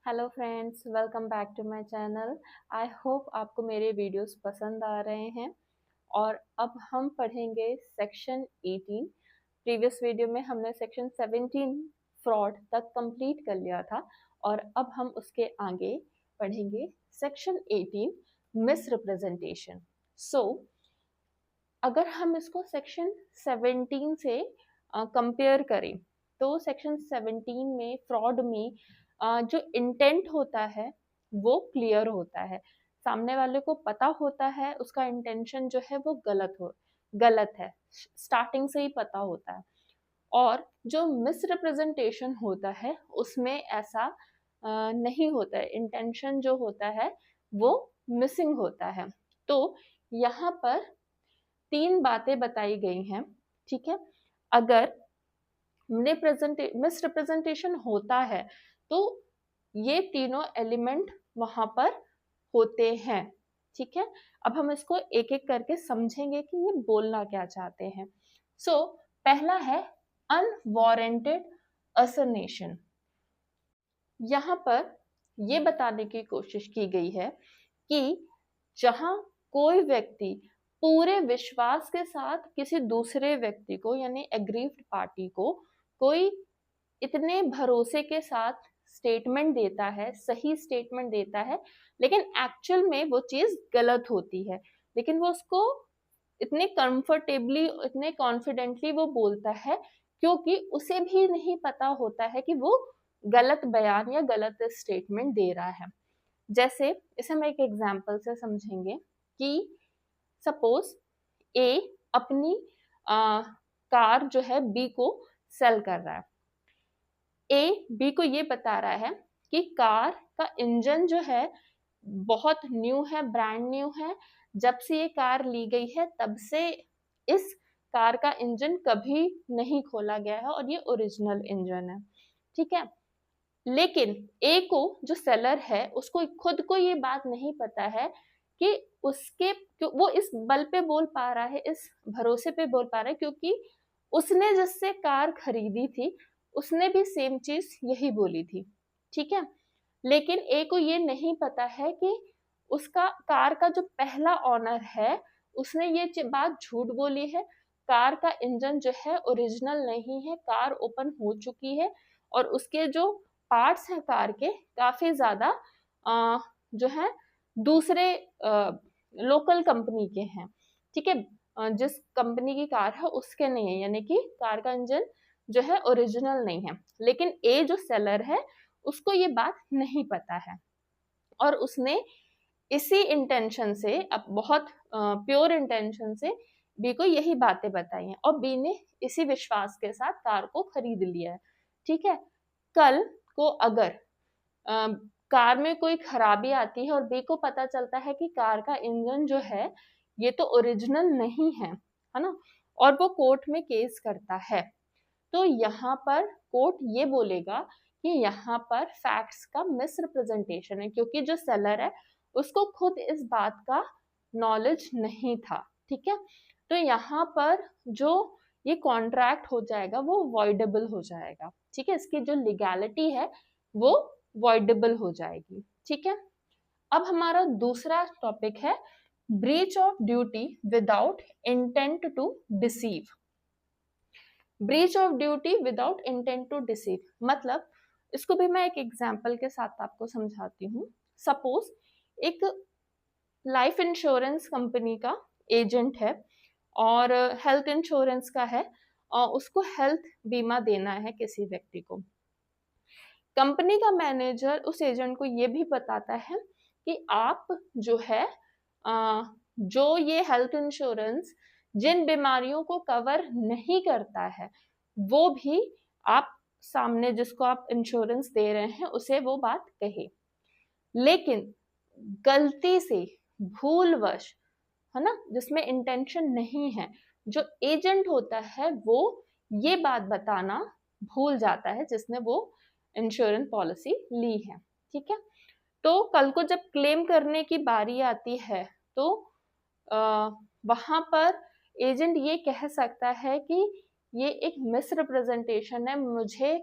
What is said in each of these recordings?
Hello friends, welcome back to my channel. I hope आपको मेरे videos पसंद आ रहे हैं। और अब हम पढ़ेंगे सेक्शन 18। प्रीवियस वीडियो में हमने सेक्शन 17 फ्रॉड तक कंप्लीट कर लिया था और अब हम उसके आगे पढ़ेंगे सेक्शन 18 मिस रिप्रेजेंटेशन। सो अगर हम इसको सेक्शन 17 से कंपेयर करें तो सेक्शन 17 में फ्रॉड में जो इंटेंट होता है वो क्लियर होता है। सामने वाले को पता होता है उसका इंटेंशन जो है वो गलत है, स्टार्टिंग से ही पता होता है। और जो मिस रिप्रेजेंटेशन होता है उसमें ऐसा नहीं होता है, इंटेंशन जो होता है वो मिसिंग होता है। तो यहाँ पर 3 बातें बताई गई हैं, ठीक है। अगर मिस रिप्रेजेंटेशन होता है तो ये तीनों एलिमेंट वहां पर होते हैं, ठीक है। अब हम इसको एक एक करके समझेंगे कि ये बोलना क्या चाहते हैं। सो पहला है अनवारंटेड असर्नेशन। यहाँ पर ये बताने की कोशिश की गई है कि जहां कोई व्यक्ति पूरे विश्वास के साथ किसी दूसरे व्यक्ति को यानी एग्रीव्ड पार्टी को कोई इतने भरोसे के साथ स्टेटमेंट देता है, सही स्टेटमेंट देता है, लेकिन एक्चुअल में वो चीज गलत होती है, लेकिन वो उसको इतने कंफर्टेबली, इतने कॉन्फिडेंटली वो बोलता है क्योंकि उसे भी नहीं पता होता है कि वो गलत बयान या गलत स्टेटमेंट दे रहा है। जैसे इसे हम एक एग्जाम्पल से समझेंगे कि सपोज ए अपनी कार जो है बी को सेल कर रहा है। ए बी को ये बता रहा है कि कार का इंजन जो है बहुत न्यू है, ब्रांड न्यू है। जब से ये कार ली गई है तब से इस कार का इंजन कभी नहीं खोला गया है और ये ओरिजिनल इंजन है, ठीक है। लेकिन ए को जो सेलर है उसको खुद को ये बात नहीं पता है कि वो इस बल पे बोल पा रहा है, इस भरोसे पे बोल पा रहा है क्योंकि उसने जिससे कार खरीदी थी उसने भी सेम चीज यही बोली थी, ठीक है। लेकिन ए को ये नहीं पता है कि उसका कार का जो पहला ऑनर है उसने ये बात झूठ बोली है। कार का इंजन जो है ओरिजिनल नहीं है, कार ओपन हो चुकी है और उसके जो पार्ट्स हैं कार के काफी ज्यादा जो है दूसरे लोकल कंपनी के हैं, ठीक है। जिस कंपनी की कार है उसके नहीं है, यानी कि कार का इंजन जो है ओरिजिनल नहीं है। लेकिन ए जो सेलर है उसको ये बात नहीं पता है और उसने इसी इंटेंशन से, अब बहुत प्योर इंटेंशन से बी को यही बातें बताई हैं और बी ने इसी विश्वास के साथ कार को खरीद लिया है, ठीक है। कल को अगर कार में कोई खराबी आती है और बी को पता चलता है कि कार का इंजन जो है ये तो ओरिजिनल नहीं है ना, और वो कोर्ट में केस करता है, तो यहाँ पर कोर्ट ये बोलेगा कि यहाँ पर फैक्ट्स का मिस रिप्रेजेंटेशन है क्योंकि जो सेलर है उसको खुद इस बात का नॉलेज नहीं था, ठीक है। तो यहाँ पर जो ये कॉन्ट्रैक्ट हो जाएगा वो वॉइडेबल हो जाएगा, ठीक है। इसकी जो लीगैलिटी है वो वॉइडेबल हो जाएगी, ठीक है। अब हमारा दूसरा टॉपिक है breach of duty without intent to deceive. Breach of duty without intent to deceive मतलब, इसको भी मैं एक एग्जाम्पल के साथ आपको समझाती हूँ। सपोज एक लाइफ इंश्योरेंस कंपनी का एजेंट है और हेल्थ इंश्योरेंस का है और उसको हेल्थ बीमा देना है किसी व्यक्ति को। कंपनी का मैनेजर उस एजेंट को ये भी बताता है कि आप जो है जो ये हेल्थ इंश्योरेंस जिन बीमारियों को कवर नहीं करता है वो भी आप सामने जिसको आप इंश्योरेंस दे रहे हैं उसे वो बात कहे। लेकिन गलती से, भूलवश, है ना, जिसमें इंटेंशन नहीं है, जो एजेंट होता है वो ये बात बताना भूल जाता है जिसने वो इंश्योरेंस पॉलिसी ली है, ठीक है। तो कल को जब क्लेम करने की बारी आती है तो वहां पर एजेंट ये कह सकता है कि ये एक मिस रिप्रेजेंटेशन है, मुझे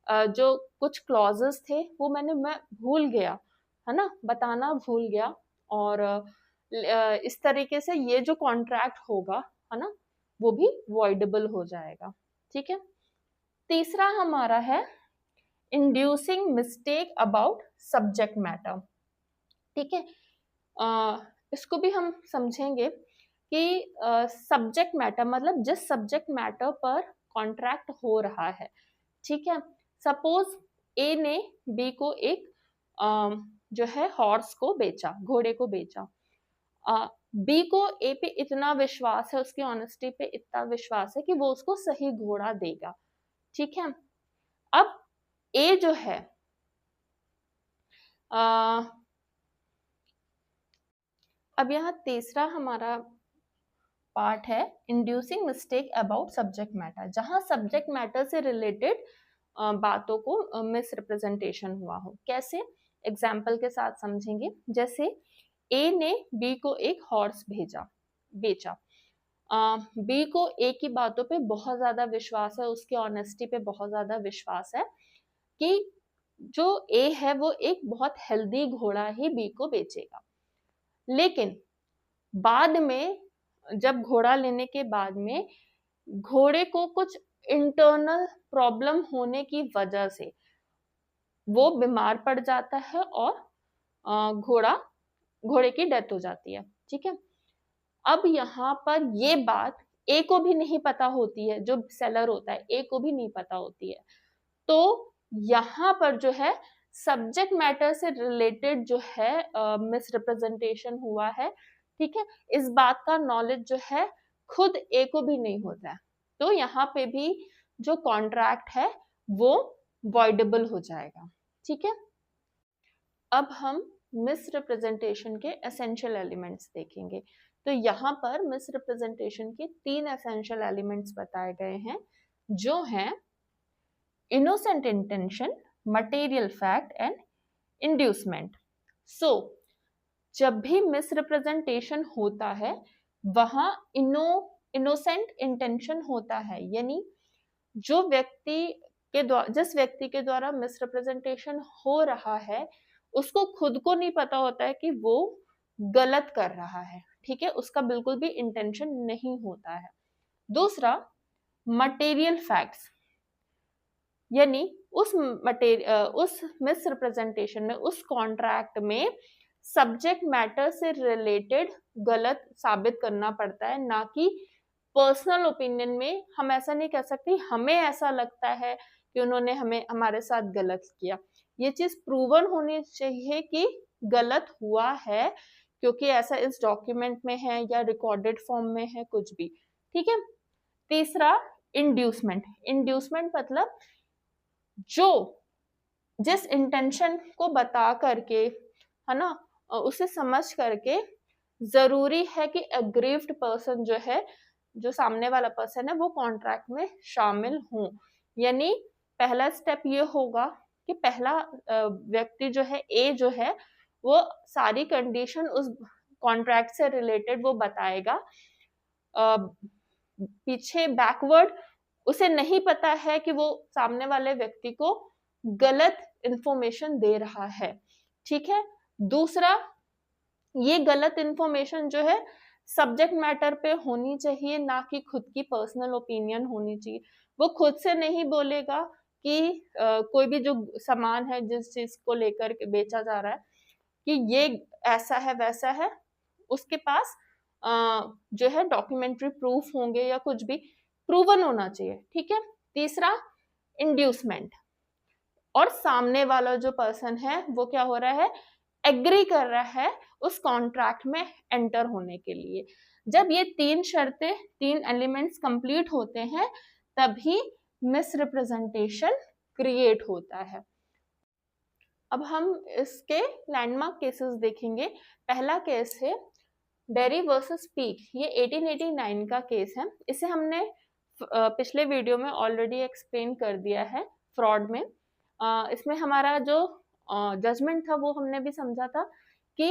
जो कुछ क्लॉजेस थे वो मैं भूल गया, है ना, बताना भूल गया, और इस तरीके से ये जो कॉन्ट्रैक्ट होगा, है ना, वो भी वॉइडेबल हो जाएगा। ठीक है। तीसरा हमारा है inducing mistake about subject matter. ठीक है। इसको भी हम समझेंगे कि सब्जेक्ट मैटर मतलब जिस सब्जेक्ट मैटर पर कॉन्ट्रैक्ट हो रहा है। ठीक है। सपोज ए ने बी को एक जो है हॉर्स को बेचा, घोड़े को बेचा। बी को ए पे इतना विश्वास है, उसकी ऑनेस्टी पे इतना विश्वास है कि वो उसको सही घोड़ा देगा। ठीक है। अब ए जो है अब यहाँ तीसरा हमारा पार्ट है inducing mistake about subject matter, जहां सब्जेक्ट मैटर से रिलेटेड बातों को मिस रिप्रेजेंटेशन हुआ हो। कैसे? एग्जाम्पल के साथ समझेंगे। जैसे ए ने बी को एक हॉर्स बेचा। बी को ए की बातों पे बहुत ज्यादा विश्वास है, उसकी ऑनेस्टी पे बहुत ज्यादा विश्वास है कि जो ए है वो एक बहुत हेल्दी घोड़ा ही बी को बेचेगा। लेकिन बाद में जब घोड़ा लेने के बाद में घोड़े को कुछ इंटरनल प्रॉब्लम होने की वजह से वो बीमार पड़ जाता है और घोड़े की डेथ हो जाती है। ठीक है। अब यहाँ पर ये बात ए को भी नहीं पता होती है, जो सेलर होता है ए को भी नहीं पता होती है। तो यहाँ पर जो है सब्जेक्ट मैटर से रिलेटेड जो है मिस रिप्रेजेंटेशन हुआ है। ठीक है। इस बात का नॉलेज जो है खुद ए को भी नहीं होता है, तो यहाँ पे भी जो कॉन्ट्रैक्ट है वो वॉइडेबल हो जाएगा। ठीक है। अब हम मिस रिप्रेजेंटेशन के एसेंशियल एलिमेंट्स देखेंगे। तो यहाँ पर मिस रिप्रेजेंटेशन के 3 एसेंशियल एलिमेंट्स बताए गए हैं, जो हैं innocent intention, material fact and inducement. So, जब भी मिसरिप्रेजेंटेशन होता है वहां इनोसेंट इंटेंशन होता है, यानी जिस व्यक्ति के द्वारा मिसरिप्रेजेंटेशन हो रहा है उसको खुद को नहीं पता होता है कि वो गलत कर रहा है। ठीक है। उसका बिल्कुल भी इंटेंशन नहीं होता है। दूसरा, मटेरियल फैक्ट्स, यानी उस मिस रिप्रेजेंटेशन में, उस कॉन्ट्रैक्ट में सब्जेक्ट मैटर से रिलेटेड गलत साबित करना पड़ता है, ना कि पर्सनल ओपिनियन में हम ऐसा नहीं कह सकते हमें ऐसा लगता है कि उन्होंने हमारे साथ गलत किया। ये चीज प्रूवन होनी चाहिए कि गलत हुआ है, क्योंकि ऐसा इस डॉक्यूमेंट में है या रिकॉर्डेड फॉर्म में है, कुछ भी। ठीक है। तीसरा, इंड्यूसमेंट मतलब जिस इंटेंशन को बता करके, है ना, उसे समझ करके जरूरी है कि एग्रीव्ड पर्सन जो है, जो सामने वाला पर्सन है, वो कॉन्ट्रैक्ट में शामिल हो। यानी पहला स्टेप ये होगा कि पहला व्यक्ति जो है ए जो है वो सारी कंडीशन उस कॉन्ट्रैक्ट से रिलेटेड वो बताएगा। पीछे बैकवर्ड उसे नहीं पता है कि वो सामने वाले व्यक्ति को गलत इंफॉर्मेशन दे रहा है। ठीक है। दूसरा, ये गलत इंफॉर्मेशन जो है सब्जेक्ट मैटर पे होनी चाहिए, ना कि खुद की पर्सनल ओपिनियन होनी चाहिए। वो खुद से नहीं बोलेगा कि कोई भी जो सामान है जिस चीज को लेकर के बेचा जा रहा है कि ये ऐसा है वैसा है, उसके पास जो है डॉक्यूमेंट्री प्रूफ होंगे या कुछ भी प्रूवन होना चाहिए। ठीक है। तीसरा, इंड्यूसमेंट, और सामने वाला जो पर्सन है वो क्या हो रहा है, एग्री कर रहा है उस कॉन्ट्रैक्ट में एंटर होने के लिए। जब ये 3 शर्तें, 3 एलिमेंट्स कंप्लीट होते हैं तभी मिस रिप्रेजेंटेशन क्रिएट होता है। अब हम इसके लैंडमार्क केसेस देखेंगे। पहला केस है डेरी वर्सेस पीक। ये 1889 का केस है। इसे हमने पिछले वीडियो में ऑलरेडी एक्सप्लेन कर दिया है फ्रॉड में। इसमें हमारा जो जजमेंट था वो हमने भी समझा था कि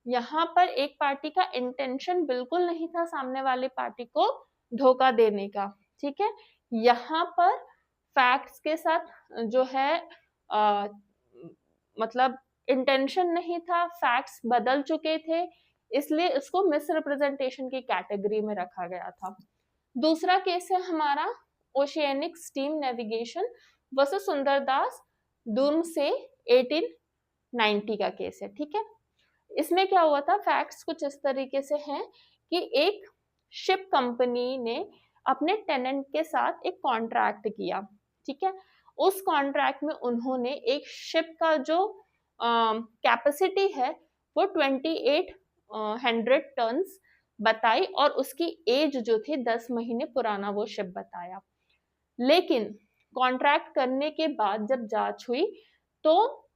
यहाँ पर एक पार्टी का इंटेंशन बिल्कुल नहीं था सामने वाली पार्टी को धोखा देने का। ठीक है। यहाँ पर फैक्ट्स के साथ जो है मतलब इंटेंशन नहीं था, फैक्ट्स बदल चुके थे, इसलिए इसको मिसरिप्रेजेंटेशन की कैटेगरी में रखा गया था। दूसरा केस है हमारा oceanic steam navigation versus Sundardas दुर्म से 1890 का केस है। ठीक है, इसमें क्या हुआ था, फैक्ट्स कुछ इस तरीके से हैं कि एक शिप कंपनी ने अपने टेनेंट के साथ एक कॉन्ट्रैक्ट किया। ठीक है, उस कॉन्ट्रैक्ट में उन्होंने एक शिप का जो कैपेसिटी है वो 2800 टन्स बताई और उसकी एज जो थी 10 महीने पुराना वो शिप बताया। लेकिन कॉन्ट्रैक्ट करने के बाद जब जांच हुई तो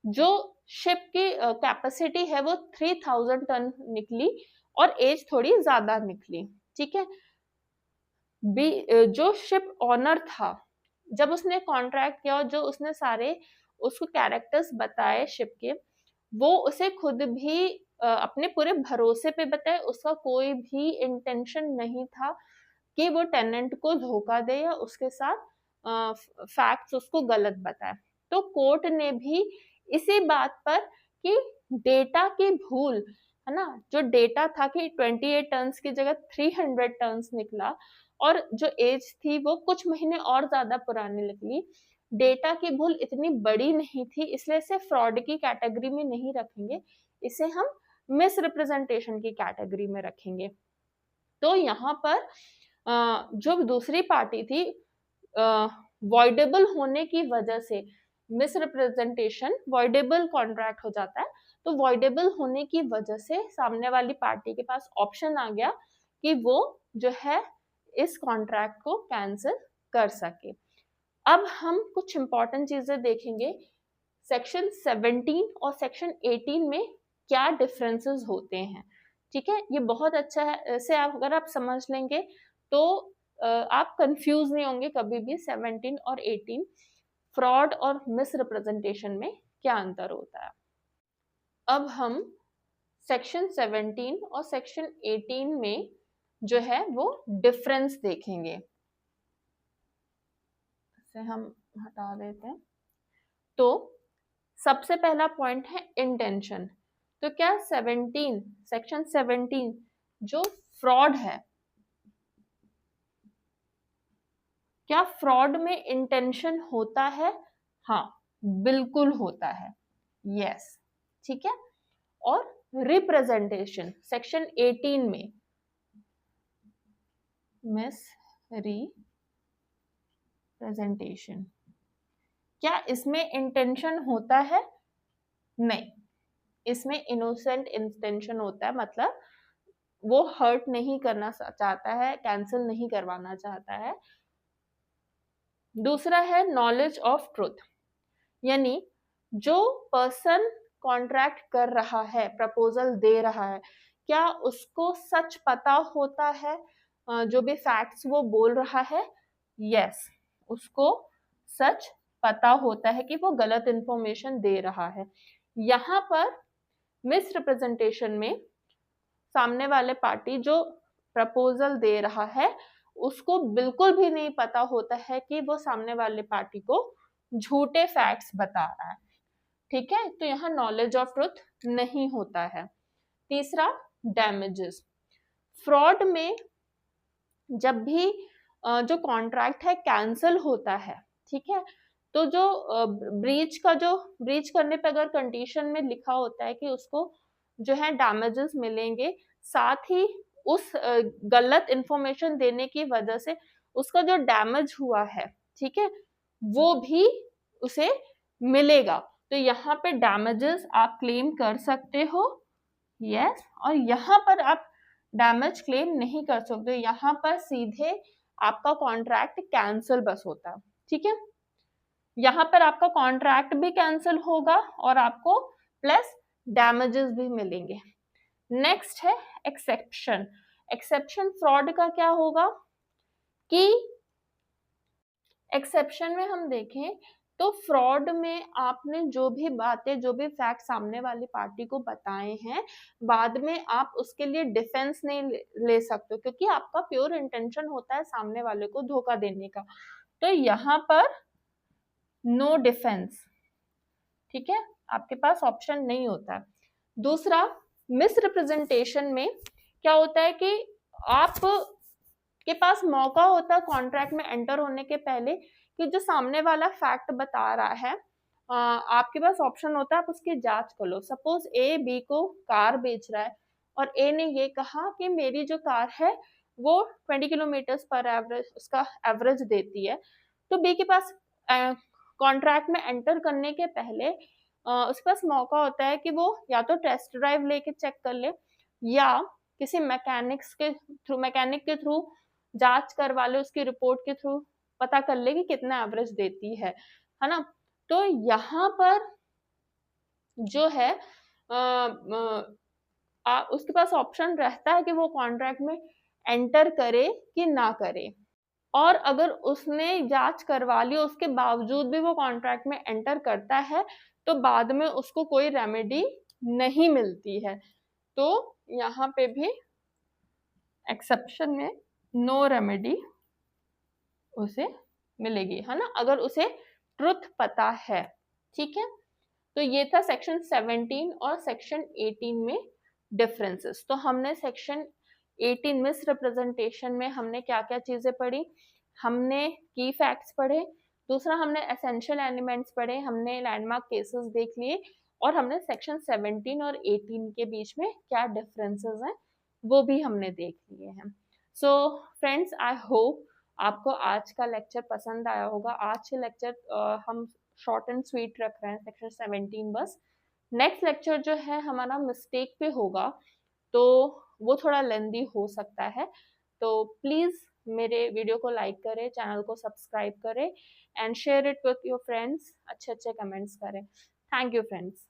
जो शिप की कैपेसिटी है वो 3000 टन निकली और एज थोड़ी ज्यादा निकली। ठीक है, जो शिप ऑनर था, जब उसने कॉन्ट्रैक्ट किया और जो उसने सारे उसको कैरेक्टर्स बताए शिप के, वो उसे खुद भी अपने पूरे भरोसे पे बताए, उसका कोई भी इंटेंशन नहीं था कि वो टेनेंट को धोखा दे या उसके साथ फैक्ट्स उसको गलत बताए। तो कोर्ट ने भी इसी बात पर कि डेटा की भूल है ना, जो डेटा था कि 28 टन्स की जगह 300 टन्स निकला और जो एज थी वो कुछ महीने और ज्यादा पुरानी निकली, डेटा की भूल इतनी बड़ी नहीं थी, इसलिए इसे फ्रॉड की कैटेगरी में नहीं रखेंगे, इसे हम मिसरिप्रेजेंटेशन की कैटेगरी में रखेंगे। तो यहाँ पर जो दूसरी पार्टी थी, वॉइडेबल होने की वजह से मिसरिप्रेजेंटेशन वॉइडेबल कॉन्ट्रैक्ट हो जाता है, तो वॉइडेबल होने की वजह से सामने वाली पार्टी के पास ऑप्शन आ गया कि वो जो है इस कॉन्ट्रैक्ट को कैंसिल कर सके। अब हम कुछ इंपॉर्टेंट चीजें देखेंगे, सेक्शन 17 और सेक्शन 18 में क्या डिफरेंसेस होते हैं। ठीक है, ये बहुत अच्छा है, इसे अगर आप समझ लेंगे तो आप कंफ्यूज नहीं होंगे कभी भी। 17 और 18 फ्रॉड और मिसरिप्रेजेंटेशन में क्या अंतर होता है। अब हम सेक्शन 17 और सेक्शन 18 में जो है वो डिफरेंस देखेंगे। इसे हम हटा देते हैं। तो सबसे पहला पॉइंट है इंटेंशन। तो क्या सेक्शन 17 जो फ्रॉड है, क्या फ्रॉड में इंटेंशन होता है? हाँ, बिल्कुल होता है, यस। ठीक है, और रिप्रेजेंटेशन सेक्शन 18 में मिसरिप्रेजेंटेशन, क्या इसमें इंटेंशन होता है? नहीं, इसमें इनोसेंट इंटेंशन होता है, मतलब वो हर्ट नहीं करना चाहता है, कैंसिल नहीं करवाना चाहता है। दूसरा है नॉलेज ऑफ ट्रुथ, यानी जो पर्सन कॉन्ट्रैक्ट कर रहा है, प्रपोजल दे रहा है, क्या उसको सच पता होता है जो भी फैक्ट्स वो बोल रहा है? यस, उसको सच पता होता है कि वो गलत इंफॉर्मेशन दे रहा है। यहाँ पर मिसरिप्रेजेंटेशन में सामने वाले पार्टी जो प्रपोजल दे रहा है उसको बिल्कुल भी नहीं पता होता है कि वो सामने वाले पार्टी को झूठे फैक्ट्स बता रहा है। ठीक है, तो यहाँ नॉलेज ऑफ ट्रुथ नहीं होता है। तीसरा, डैमेजेस। फ्रॉड में जब भी जो कॉन्ट्रैक्ट है कैंसिल होता है, ठीक है, तो जो ब्रीच करने पे अगर कंडीशन में लिखा होता है कि उसको जो है डैमेजेस मिलेंगे, साथ ही उस गलत इंफॉर्मेशन देने की वजह से उसका जो डैमेज हुआ है, ठीक है, वो भी उसे मिलेगा। तो यहाँ पे डैमेजेस आप क्लेम कर सकते हो, यस। और यहाँ पर आप डैमेज क्लेम नहीं कर सकते, यहाँ पर सीधे आपका कॉन्ट्रैक्ट कैंसिल बस होता है। ठीक है, यहाँ पर आपका कॉन्ट्रैक्ट भी कैंसिल होगा और आपको प्लस डैमेजेस भी मिलेंगे। नेक्स्ट है एक्सेप्शन। एक्सेप्शन फ्रॉड का क्या होगा कि एक्सेप्शन में हम देखें तो फ्रॉड में आपने जो भी बातें, जो भी फैक्ट सामने वाली पार्टी को बताए हैं, बाद में आप उसके लिए डिफेंस नहीं ले सकते, क्योंकि आपका प्योर इंटेंशन होता है सामने वाले को धोखा देने का। तो यहाँ पर नो डिफेंस, ठीक है, आपके पास ऑप्शन नहीं होता है। दूसरा, मिस रिप्रेजेंटेशन में क्या होता है कि आप के पास मौका होता है कॉन्ट्रैक्ट में एंटर होने के पहले कि जो सामने वाला फैक्ट बता रहा है, आपके पास ऑप्शन होता है आप उसकी जांच कर लो। सपोज ए बी को कार बेच रहा है और ए ने ये कहा कि मेरी जो कार है वो 20 किलोमीटर पर एवरेज उसका एवरेज देती है। तो बी के पास कॉन्ट्रैक्ट में एंटर करने के पहले उसके पास मौका होता है कि वो या तो टेस्ट ड्राइव लेके चेक कर ले, या किसी मैकेनिक के थ्रू जांच करवा ले, उसकी रिपोर्ट के थ्रू पता कर ले कि कितना एवरेज देती है ना। तो यहाँ पर जो है उसके पास ऑप्शन रहता है कि वो कॉन्ट्रैक्ट में एंटर करे कि ना करे। और अगर उसने जांच करवा ली उसके बावजूद भी वो कॉन्ट्रैक्ट में एंटर करता है तो बाद में उसको कोई रेमेडी नहीं मिलती है। तो यहाँ पे भी एक्सेप्शन में नो रेमेडी उसे मिलेगी, है ना, अगर उसे ट्रुथ पता है। ठीक है, तो ये था सेक्शन 17 और सेक्शन 18 में डिफरेंसेस। तो हमने सेक्शन 18 मिस रिप्रेजेंटेशन में हमने क्या क्या चीजें पढ़ी, हमने की फैक्ट्स पढ़े, दूसरा हमने एसेंशियल एलिमेंट्स पढ़े, हमने लैंडमार्क केसेस देख लिए, और हमने सेक्शन 17 और 18 के बीच में क्या डिफरेंसेस हैं वो भी हमने देख लिए हैं। सो फ्रेंड्स, आई होप आपको आज का लेक्चर पसंद आया होगा। आज के लेक्चर हम शॉर्ट एंड स्वीट रख रहे हैं, सेक्शन 17 बस। नेक्स्ट लेक्चर जो है हमारा मिस्टेक पे होगा, तो वो थोड़ा लेंदी हो सकता है। तो प्लीज़ मेरे वीडियो को लाइक करें, चैनल को सब्सक्राइब करें and share it with your friends, अच्छे अच्छे कमेंट्स करें। Thank you friends.